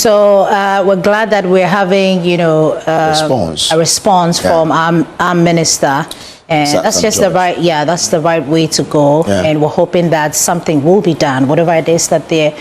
So we're glad that we're having, a response from our minister. And that's just that's the right way to go. Yeah. And we're hoping that something will be done, whatever it is that they're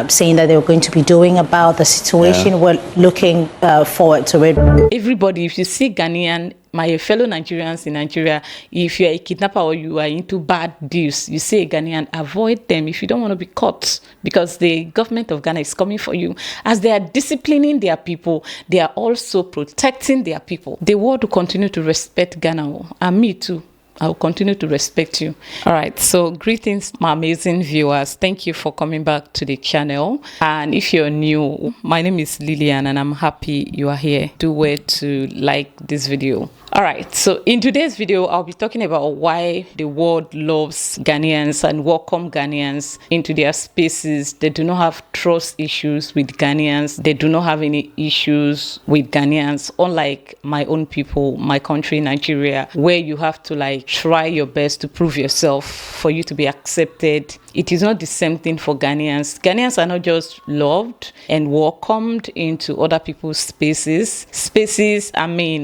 saying that they're going to be doing about the situation. Yeah. We're looking forward to it. Everybody, if you see Ghanaian, my fellow Nigerians in Nigeria, if you're a kidnapper or you are into bad deals, you see a Ghanaian, avoid them if you don't want to be caught, because the government of Ghana is coming for you. As they are disciplining their people, they are also protecting their people. The world will continue to respect Ghana, and me too. I will continue to respect you. All right, so greetings, my amazing viewers. Thank you for coming back to the channel. And if you're new, my name is Lillian and I'm happy you are here. Do well to like this video. All right, so in today's video, I'll be talking about why the world loves Ghanaians and welcome Ghanaians into their spaces. They do not have trust issues with Ghanaians. They do not have any issues with Ghanaians, unlike my own people, my country, Nigeria, where you have to try your best to prove yourself for you to be accepted. It is not the same thing for Ghanaians. Ghanaians are not just loved and welcomed into other people's spaces.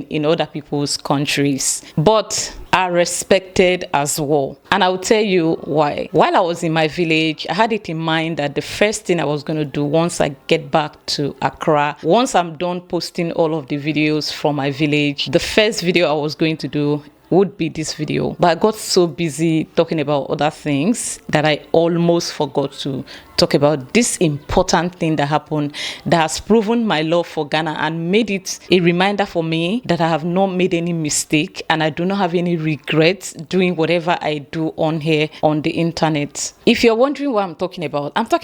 In other people's countries, but are respected as well. And I'll tell you why. While I was in my village, I had it in mind that the first thing I was going to do once I get back to Accra, once I'm done posting all of the videos from my village, the first video I was going to do would be this video. But I got so busy talking about other things that I almost forgot to talk about this important thing that happened that has proven my love for Ghana and made it a reminder for me that I have not made any mistake and I do not have any regrets doing whatever I do on here on the internet. If you're wondering what I'm talking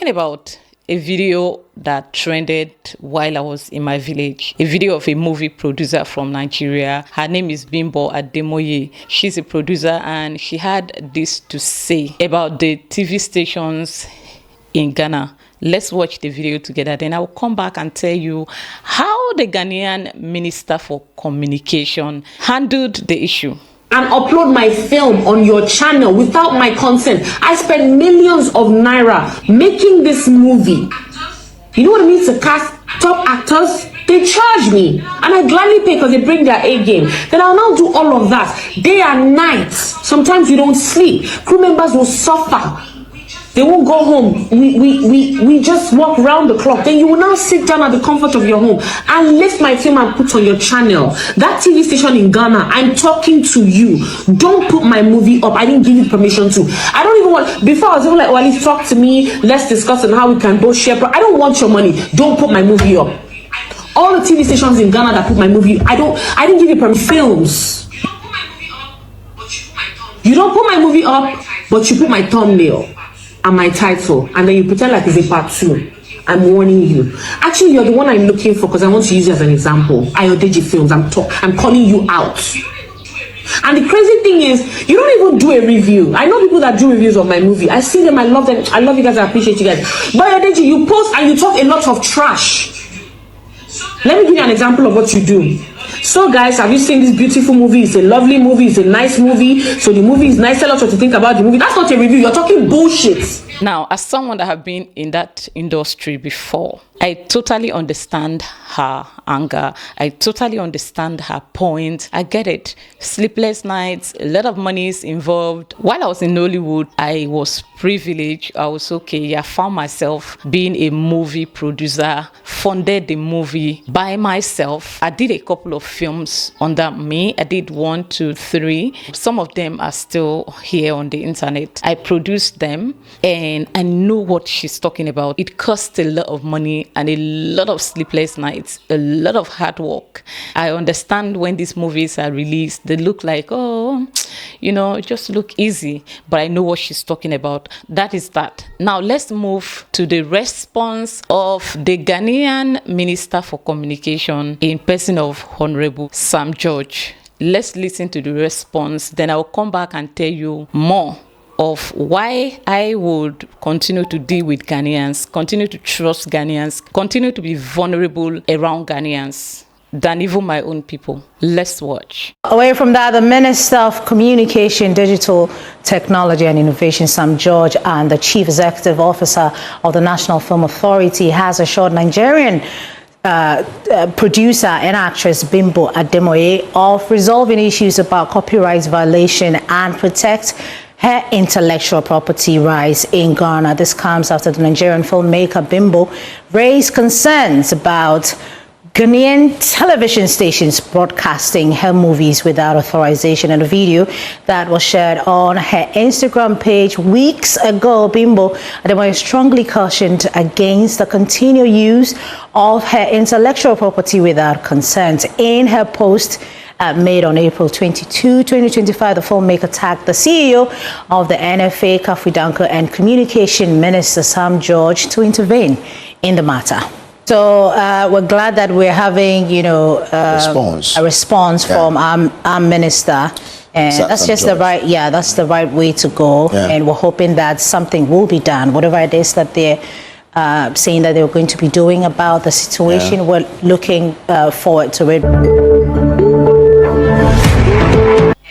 about a video that trended while I was in my village, a video of a movie producer from Nigeria. Her name is Bimbo Admo. She's a producer and she had this to say about the TV stations in Ghana. Let's watch the video together, then I'll come back and tell you how the Ghanaian Minister for Communication handled the issue. And upload my film on your channel without my consent. I spent millions of naira making this movie. You know what it means to cast top actors? They charge me and I gladly pay because they bring their A game. Then I'll now do all of that day and night. Sometimes you don't sleep. Crew members will suffer. They won't go home. We just walk around the clock. Then you will now sit down at the comfort of your home and lift my film and put on your channel. That TV station in Ghana, I'm talking to you. Don't put my movie up. I didn't give you permission to. I don't even want, before I was even like, well, at least talk to me. Let's discuss on how we can both share. But I don't want your money. Don't put my movie up. All the TV stations in Ghana that put my movie, I didn't give you permission. Films. You don't put my movie up, but you put my thumbnail and my title, and then you pretend like it's a part 2. I'm warning you. Actually, you're the one I'm looking for because I want to use you as an example. Ayodeji Films. I'm calling you out. And the crazy thing is, you don't even do a review. I know people that do reviews of my movie. I see them. I love them. I love you guys. I appreciate you guys. But Ayodeji, you post and you talk a lot of trash. Let me give you an example of what you do. So guys, have you seen this beautiful movie? It's a lovely movie. It's a nice movie. So the movie is nice. Tell us what you think about the movie. That's not a review. You're talking bullshit. Now, as someone that have been in that industry before, I totally understand her anger. I totally understand her point. I get it. Sleepless nights, a lot of money is involved. While I was in Nollywood, I was privileged. I was okay. I found myself being a movie producer, funded the movie by myself. I did a couple of films under me. I did 1, 2, 3. Some of them are still here on the internet. I produced them and I know what she's talking about. It costs a lot of money and a lot of sleepless nights, a lot of hard work. I understand when these movies are released, they look like, oh, just look easy. But I know what she's talking about. That is that. Now let's move to the response of the Ghanaian Minister for Communication in person of Honorable Sam George. Let's listen to the response. Then I'll come back and tell you more of why I would continue to deal with Ghanaians, continue to trust Ghanaians, continue to be vulnerable around Ghanaians. than even my own people. Let's watch. Away from that, the Minister of Communication, Digital Technology and Innovation, Sam George, and the Chief Executive Officer of the National Film Authority has assured Nigerian producer and actress Bimbo Admo of resolving issues about copyright violation and protect her intellectual property rights in Ghana. This comes after the Nigerian filmmaker Bimbo raised concerns about Ghanaian television stations broadcasting her movies without authorization. In a video that was shared on her Instagram page weeks ago, Bimbo Admo strongly cautioned against the continued use of her intellectual property without consent. In her post made on April 22, 2025, the filmmaker tagged the CEO of the NFA, Kafudanko, and Communication Minister Sam George to intervene in the matter. So we're glad that we're having, a response from our minister, and that's just the right, that's the right way to go. And we're hoping that something will be done, whatever it is that they're saying that they're going to be doing about the situation. We're looking forward to it.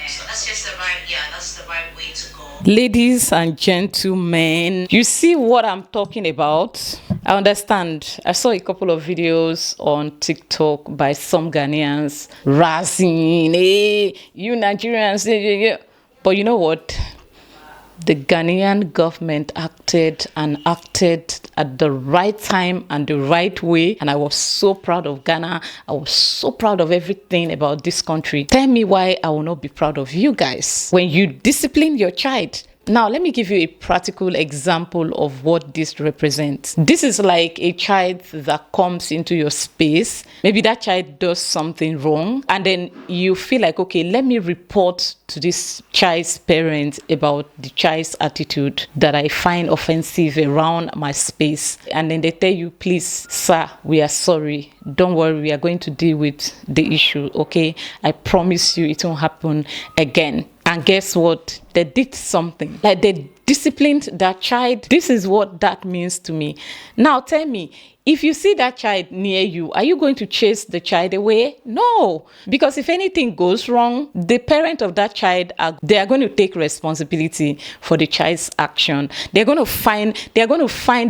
So that's just the right, that's the right way to go. Ladies and gentlemen, you see what I'm talking about? I understand. I saw a couple of videos on TikTok by some Ghanaians Rising. Hey, you Nigerians. But you know what? The Ghanaian government acted at the right time and the right way. And I was so proud of Ghana. I was so proud of everything about this country. Tell me why I will not be proud of you guys when you discipline your child. Now, let me give you a practical example of what this represents. This is like a child that comes into your space. Maybe that child does something wrong, and then you feel like, okay, let me report to this child's parents about the child's attitude that I find offensive around my space. And then they tell you, please, sir, we are sorry. Don't worry, we are going to deal with the issue, okay? I promise you it won't happen again. And guess what? They did something. Like they disciplined that child. This is what that means to me. Now tell me, if you see that child near you, are you going to chase the child away? No. Because if anything goes wrong, the parent of that child, they are going to take responsibility for the child's action. They're going to find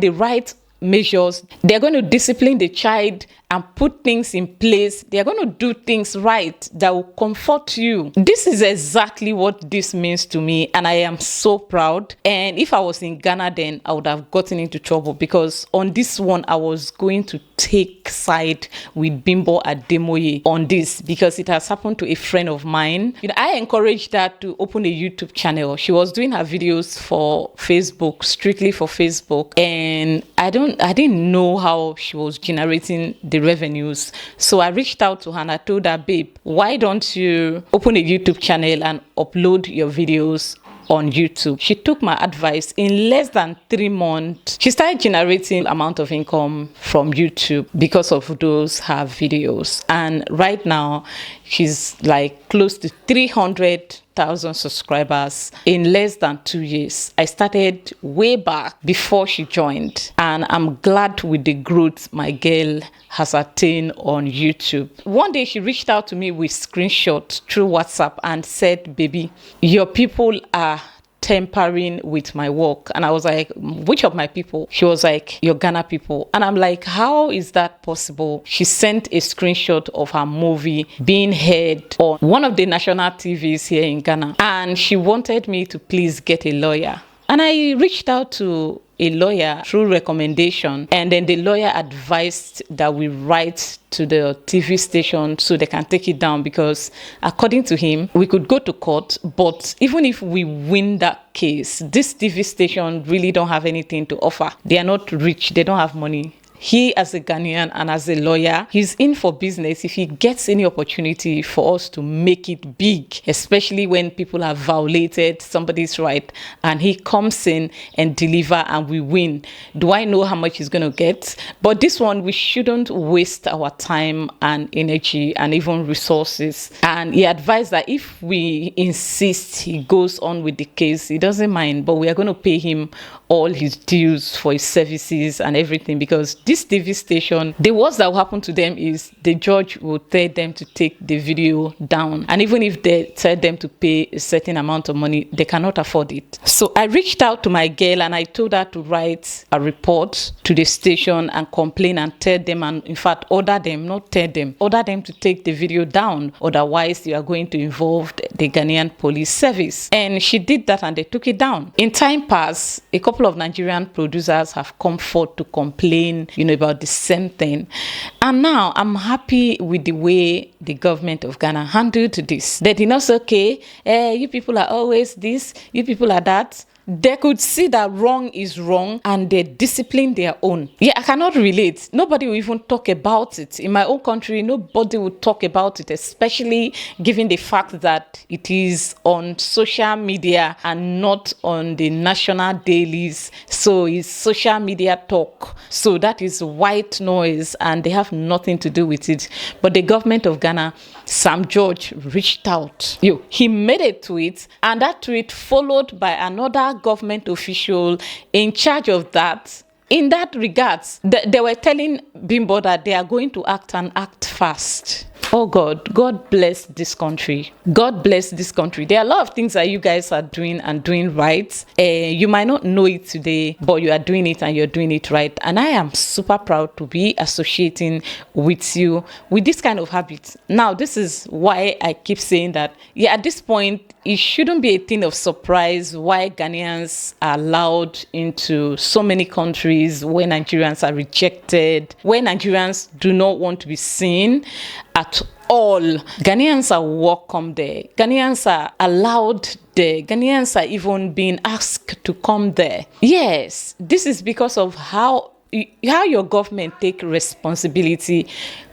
the right measures. They're going to discipline the child and put things in place. They're going to do things right that will comfort you. This is exactly what this means to me, and I am so proud. And if I was in Ghana then, I would have gotten into trouble, because on this one, I was going to take side with Bimbo Admo on this, because it has happened to a friend of mine. I encouraged her to open a YouTube channel. She was doing her videos for Facebook, strictly for Facebook, and I didn't know how she was generating the revenues. So I reached out to her and I told her, babe, why don't you open a YouTube channel and upload your videos on YouTube? She took my advice. In less than 3 months, she started generating amount of income from YouTube because of those her videos. And right now, she's like close to 300,000 subscribers in less than 2 years. I started way back before she joined, and I'm glad with the growth my girl has attained on YouTube. One day she reached out to me with screenshots through WhatsApp and said, baby, your people are tampering with my work. And I was like, which of my people? She was like, your Ghana people. And I'm like, how is that possible? She sent a screenshot of her movie being heard on one of the national TVs here in Ghana. And she wanted me to please get a lawyer. And I reached out to a lawyer through recommendation, and then the lawyer advised that we write to the TV station so they can take it down, because according to him, we could go to court, but even if we win that case, this TV station really don't have anything to offer. They are not rich, they don't have money. He, as a Ghanaian and as a lawyer, he's in for business. If he gets any opportunity for us to make it big, especially when people have violated somebody's right, and he comes in and deliver and we win, do I know how much he's going to get? But this one, we shouldn't waste our time and energy and even resources. And he advised that if we insist he goes on with the case, he doesn't mind, but we are going to pay him all his dues for his services and everything, because this TV station, the worst that will happen to them is the judge will tell them to take the video down. And even if they tell them to pay a certain amount of money, they cannot afford it. So I reached out to my girl and I told her to write a report to the station and complain and tell them, and in fact order them, not tell them, order them to take the video down, otherwise you are going to involve the Ghanaian police service. And she did that and they took it down. In time past, a couple of Nigerian producers have come forth to complain, about the same thing. And now I'm happy with the way the government of Ghana handled this. They did not say, okay, you people are always this, you people are that. They could see that wrong is wrong and they discipline their own. Yeah, I cannot relate. Nobody will even talk about it. In my own country, nobody will talk about it, especially given the fact that it is on social media and not on the national dailies. So it's social media talk. So that is white noise and they have nothing to do with it. But the government of Ghana, Sam George reached out. He made a tweet, and that tweet followed by another government official in charge of that. In that regards, they were telling Bimbo that they are going to act and act fast. Oh God bless this country. God bless this country. There are a lot of things that you guys are doing and doing right. You might not know it today, but you are doing it and you're doing it right. And I am super proud to be associating with you with this kind of habit. Now, this is why I keep saying that, at this point, it shouldn't be a thing of surprise why Ghanaians are allowed into so many countries where Nigerians are rejected, where Nigerians do not want to be seen at all. Ghanaians are welcome there. Ghanaians are allowed there. Ghanaians are even being asked to come there. Yes, this is because of how your government take responsibility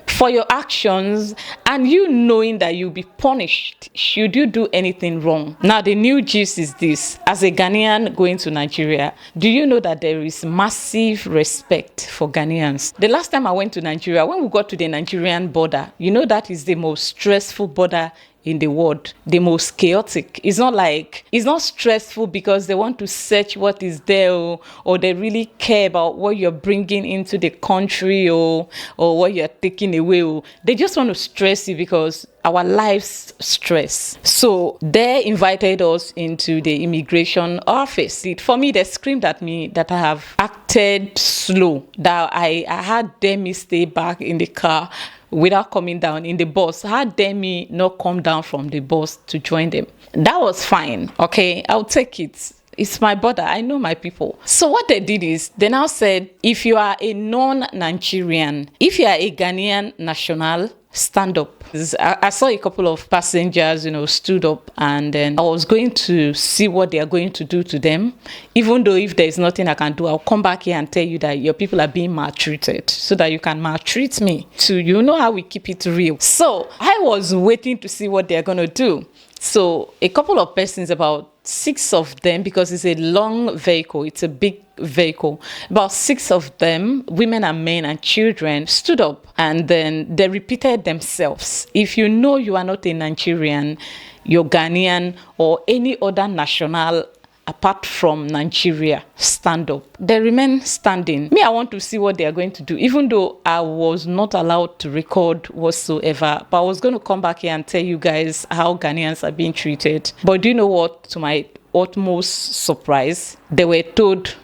for your actions, and you knowing that you'll be punished should you do anything wrong. Now, the new gist is this. As a Ghanaian going to Nigeria, do you know that there is massive respect for Ghanaians? The last time I went to Nigeria, when we got to the Nigerian border, that is the most stressful border in the world, the most chaotic. It's not stressful because they want to search what is there, or they really care about what you're bringing into the country or what you're taking away. They just want to stress you because our lives stress. So they invited us into the immigration office. For me, they screamed at me that I have acted slow, that I had them stay back in the car without coming down in the bus. How dare me not come down from the bus to join them? That was fine. Okay, I'll take it. It's my border. I know my people. So what they did is they now said, if you are a non-Nigerian, if you are a Ghanaian national, stand up. I saw a couple of passengers, stood up, and then I was going to see what they are going to do to them. Even though if there is nothing I can do, I'll come back here and tell you that your people are being maltreated so that you can maltreat me too. You know how we keep it real. So I was waiting to see what they're going to do. So a couple of persons, about 6 of them, because it's a long vehicle, it's a big vehicle, about 6 of them, women and men and children, stood up, and then they repeated themselves. If you know you are not a Nigerian, you're Ghanaian or any other national apart from Nigeria, stand up. They remain standing. Me, I want to see what they are going to do, even though I was not allowed to record whatsoever. But I was going to come back here and tell you guys how Ghanaians are being treated. But do you know what? To my utmost surprise, they were told,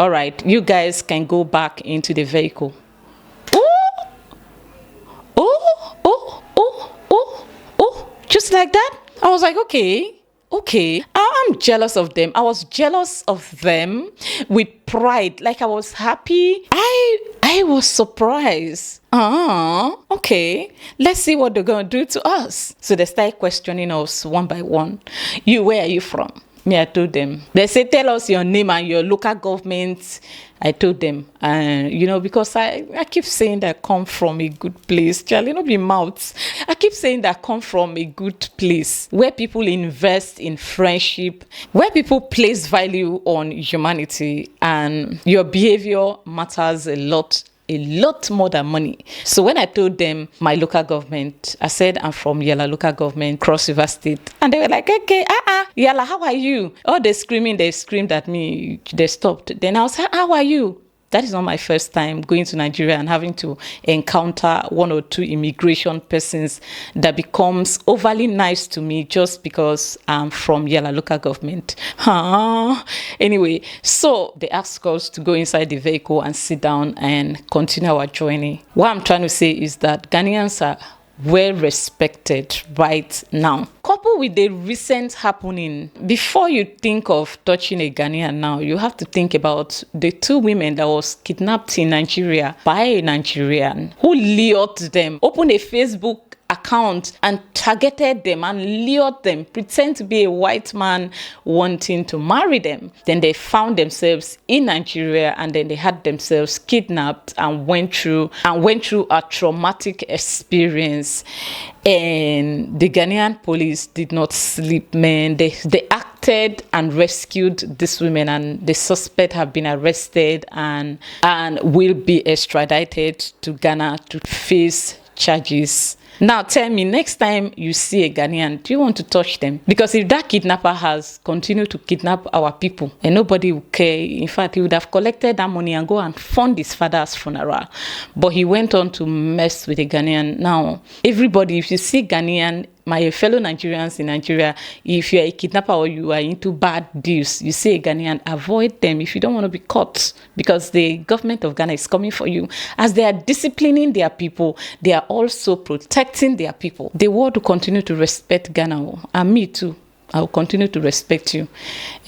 all right, you guys can go back into the vehicle. Just like that. I was like, okay, I'm jealous of them. I was jealous of them with pride. Like, I was happy. I was surprised. Okay. Let's see what they're going to do to us. So they started questioning us one by one. Where are you from? Me, I told them. They said, tell us your name and your local government. I told them, because I keep saying that I come from a good place. Charlie, not be mouths. I keep saying that I come from a good place where people invest in friendship, where people place value on humanity, and your behavior matters a lot a lot more than money. So when I told them my local government, I said I'm from Yala local government, Cross River State. And they were like, okay, Yala, how are you? Oh, they screamed at me. They stopped. Then I was like, how are you? That is not my first time going to Nigeria and having to encounter one or two immigration persons that becomes overly nice to me just because I'm from Yala local government. Anyway, so they asked us to go inside the vehicle and sit down and continue our journey. What I'm trying to say is that Ghanaians are well respected right now. Coupled with the recent happening, before you think of touching a Ghanaian now, you have to think about the two women that was kidnapped in Nigeria by a Nigerian who lured them, opened a Facebook account and targeted them and lured them, pretend to be a white man wanting to marry them. Then they found themselves in Nigeria and then they had themselves kidnapped and went through a traumatic experience. And the Ghanaian police did not sleep, man. They acted and rescued these women, and the suspect have been arrested and will be extradited to Ghana to face charges. Now tell me, next time you see a Ghanaian, do you want to touch them? Because if that kidnapper has continued to kidnap our people and nobody will care, in fact, he would have collected that money and go and fund his father's funeral. But he went on to mess with a Ghanaian. Now, everybody, if you see Ghanaian, my fellow Nigerians in Nigeria, if you're a kidnapper or you are into bad deals, you see a Ghanaian, avoid them if you don't want to be caught, because the government of Ghana is coming for you. As they are disciplining their people, they are also protecting their people. The world will continue to respect Ghana, and me too. I will continue to respect you.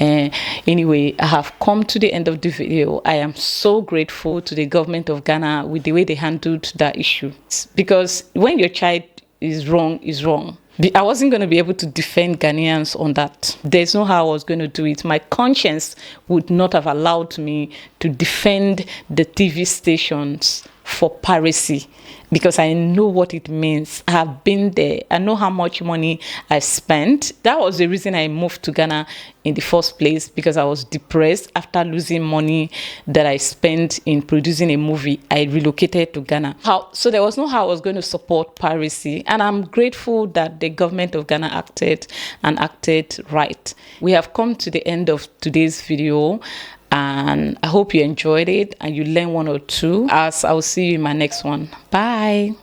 Anyway, I have come to the end of the video. I am so grateful to the government of Ghana with the way they handled that issue. Because when your child is wrong, is wrong. I wasn't going to be able to defend Ghanaians on that. There's no how I was going to do it. My conscience would not have allowed me to defend the TV stations for piracy, because I know what it means. I have been there. I know how much money I spent. That was the reason I moved to Ghana in the first place, because I was depressed after losing money that I spent in producing a movie. I relocated to Ghana. So there was no how I was going to support piracy. And I'm grateful that the government of Ghana acted right. We have come to the end of today's video. And I hope you enjoyed it and you learned one or two. As I'll see you in my next one. Bye.